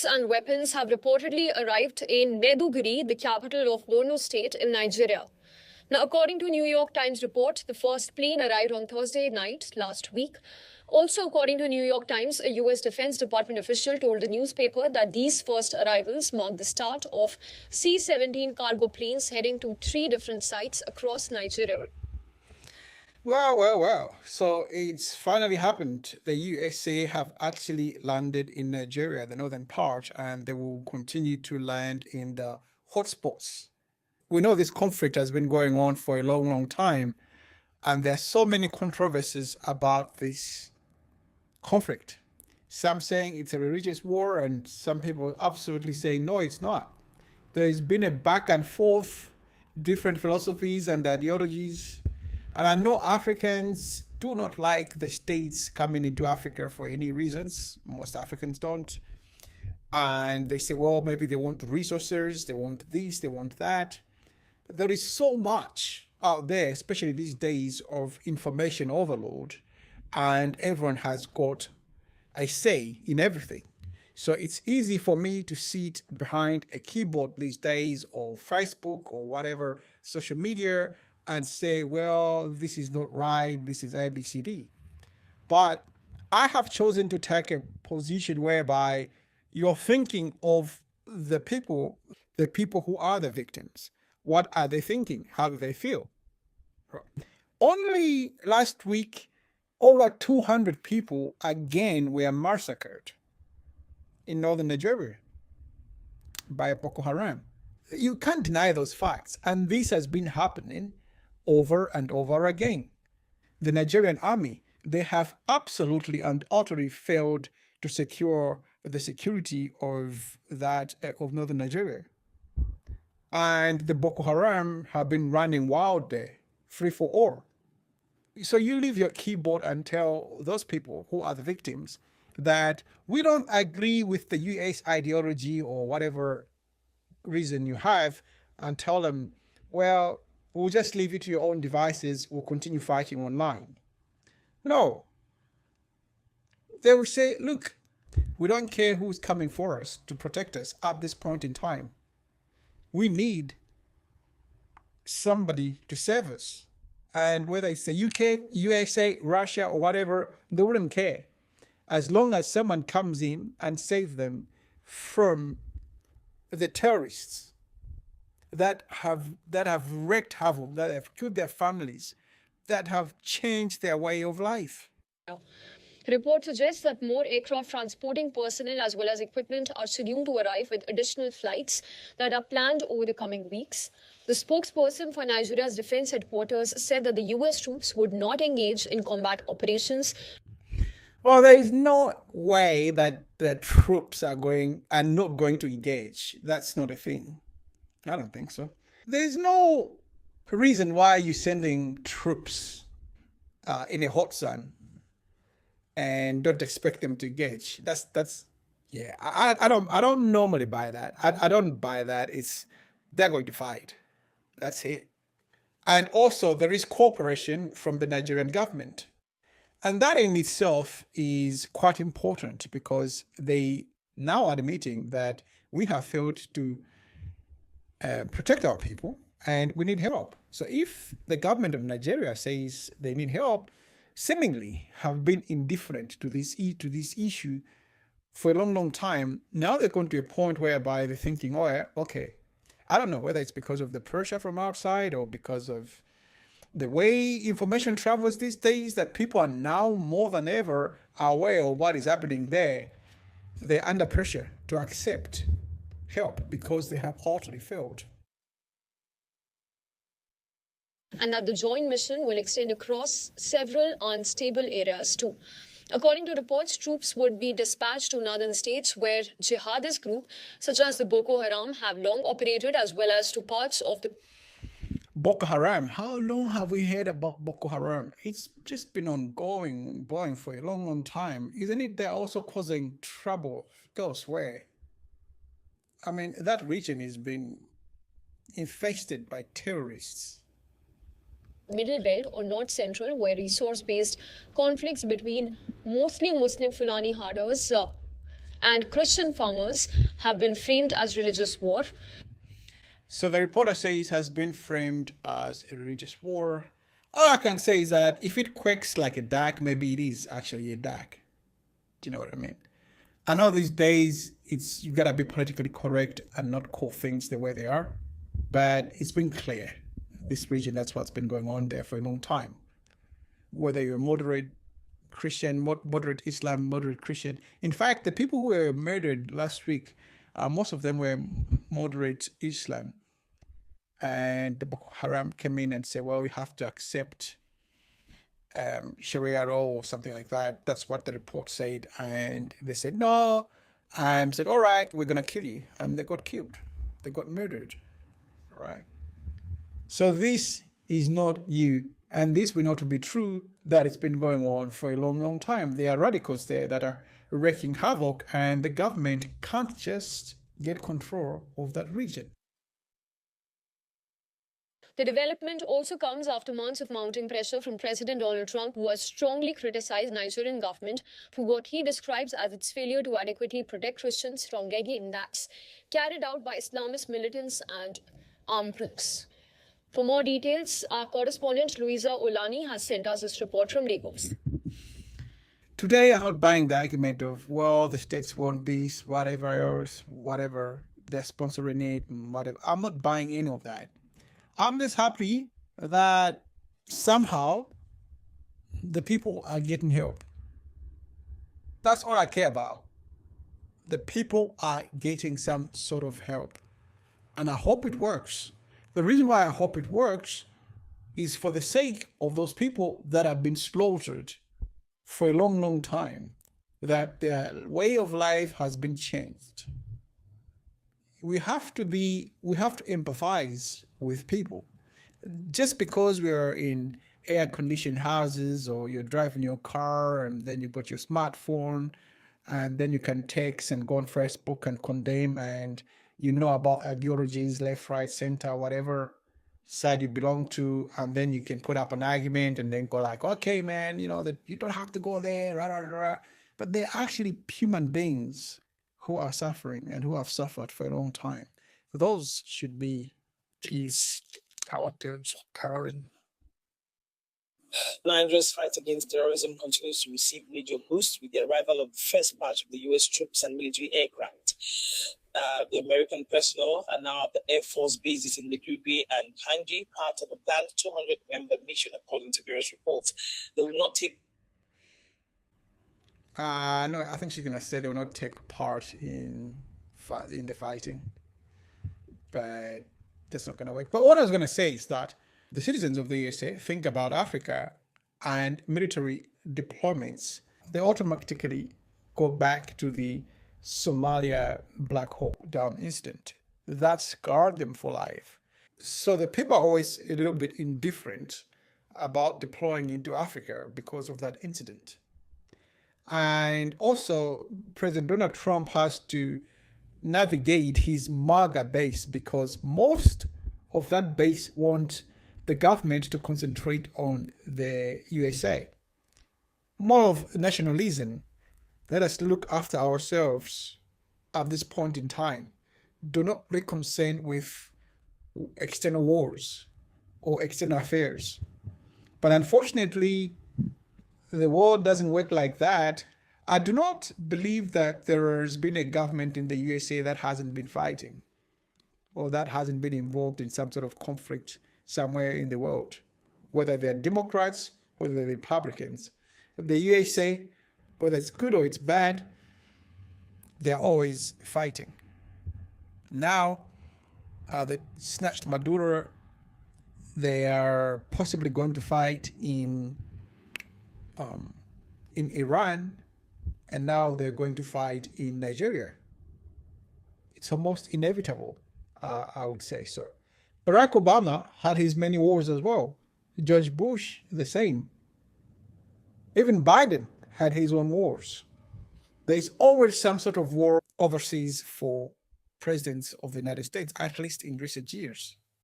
troops and weapons have reportedly arrived in Maiduguri, the capital of Borno State in Nigeria. Now, according to a New York Times report, the first plane arrived on Thursday night last week. Also, according to New York Times, a U.S. Defense Department official told the newspaper that these first arrivals mark the start of C-17 cargo planes heading to 3 different sites across Nigeria. Well. So it's finally happened. The USA have actually landed in Nigeria, the northern part, and they will continue to land in the hotspots. We know this conflict has been going on for a long, long time, and there are so many controversies about this conflict. Some saying it's a religious war, and some people absolutely saying no, it's not. There's been a back and forth, different philosophies and ideologies. And I know Africans do not like the states coming into Africa for any reasons. Most Africans don't. And they say, well, maybe they want resources, they want this, they want that. But there is so much out there, especially these days, of information overload. And everyone has got a say in everything. So it's easy for me to sit behind a keyboard these days, or Facebook or whatever social media, and say, well, this is not right, this is ABCD. But I have chosen to take a position whereby you're thinking of the people who are the victims. What are they thinking? How do they feel? Only last week, over 200 people again were massacred in northern Nigeria by Boko Haram. You can't deny those facts. And this has been happening over and over again. The Nigerian army, they have absolutely and utterly failed to secure the security of northern Nigeria. And the Boko Haram have been running wild there, free for all. So you leave your keyboard and tell those people who are the victims that we don't agree with the US ideology or whatever reason you have, and tell them, well, we'll just leave you to your own devices, we'll continue fighting online. No. They will say, look, we don't care who's coming for us to protect us at this point in time. We need somebody to save us. And whether it's the UK, USA, Russia, or whatever, they wouldn't care. As long as someone comes in and saves them from the terrorists that have wreaked havoc, that have killed their families, that have changed their way of life. Report suggests that more aircraft transporting personnel as well as equipment are scheduled to arrive, with additional flights that are planned over the coming weeks. The spokesperson for Nigeria's defense headquarters said that the US troops would not engage in combat operations. Well, there is no way that the troops are not going to engage. That's not a thing. I don't think so. There's no reason why you're sending troops in a hot sun and don't expect them to engage. Yeah. I don't normally buy that. I don't buy that. They're going to fight. That's it. And also there is cooperation from the Nigerian government. And that in itself is quite important, because they now are admitting that we have failed to protect our people and we need help. So if the government of Nigeria says they need help, seemingly have been indifferent to this issue for a long, long time, now they're going to a point whereby they're thinking, oh, yeah, okay, I don't know whether it's because of the pressure from outside or because of the way information travels these days, that people are now more than ever aware of what is happening there. They're under pressure to accept help because they have utterly failed. And that the joint mission will extend across several unstable areas too. According to reports, troops would be dispatched to northern states where jihadist groups such as the Boko Haram have long operated, as well as to parts of the Boko Haram. How long have we heard about Boko Haram? It's just been ongoing for a long, long time. Isn't it? They're also causing trouble elsewhere. I mean, that region has been infested by terrorists. Middle Belt or North Central, where resource-based conflicts between mostly Muslim Fulani herders and Christian farmers have been framed as religious war. So the reporter says has been framed as a religious war. All I can say is that if it quakes like a duck, maybe it is actually a duck. Do you know what I mean? I know these days you gotta be politically correct and not call things the way they are, but it's been clear. This region, that's what's been going on there for a long time. Whether you're moderate Christian, moderate Islam, moderate Christian. In fact, the people who were murdered last week, most of them were moderate Islam. And the Boko Haram came in and said, well, we have to accept Sharia law or something like that. That's what the report said. And they said, no. And said, all right, we're going to kill you. And they got killed. They got murdered. All right. So this is not you. And this will not be true that it's been going on for a long, long time. There are radicals there that are wreaking havoc, and the government can't just get control of that region. The development also comes after months of mounting pressure from President Donald Trump, who has strongly criticized Nigerian government for what he describes as its failure to adequately protect Christians from deadly attacks carried out by Islamist militants and armed groups. For more details, our correspondent Louisa Olani has sent us this report from Lagos. Today, I'm not buying the argument of, well, the states want this, whatever else, whatever, they're sponsoring it, whatever. I'm not buying any of that. I'm just happy that somehow the people are getting help. That's all I care about. The people are getting some sort of help. And I hope it works. The reason why I hope it works is for the sake of those people that have been slaughtered for a long, long time, that their way of life has been changed. We have to empathize with people. Just because we are in air-conditioned houses, or you're driving your car and then you've got your smartphone and then you can text and go on Facebook and condemn, and you know about ideologies, left, right, center, whatever side you belong to, and then you can put up an argument and then go like, okay, man, you know that you don't have to go there, rah, rah, rah. But they're actually human beings who are suffering and who have suffered for a long time. Those should be these characters, Karen. Nigeria's fight against terrorism continues to receive major boost with the arrival of the first batch of the U.S. troops and military aircraft. The American personnel are now at the Air Force bases in Likube and Kanji, part of a planned 200-member mission, according to various reports. They will not take. No, I think she's gonna say they will not take part in the fighting, but that's not gonna work. But what I was gonna say is that the citizens of the USA think about Africa and military deployments. They automatically go back to the Somalia Black Hawk Down incident. That scarred them for life. So the people are always a little bit indifferent about deploying into Africa because of that incident. And also, President Donald Trump has to navigate his MAGA base, because most of that base want the government to concentrate on the USA. More of nationalism. Let us look after ourselves at this point in time. Do not be concerned with external wars or external affairs. But unfortunately, the world doesn't work like that. I do not believe that there has been a government in the USA that hasn't been fighting, or that hasn't been involved in some sort of conflict somewhere in the world, whether they're Democrats, whether they're Republicans. The USA, whether it's good or it's bad, they're always fighting. Now, they snatched Maduro. They are possibly going to fight in Iran, and now they're going to fight in Nigeria. It's almost inevitable, I would say so. Barack Obama had his many wars as well. George Bush, the same. Even Biden had his own wars. There's always some sort of war overseas for presidents of the United States, at least in recent years.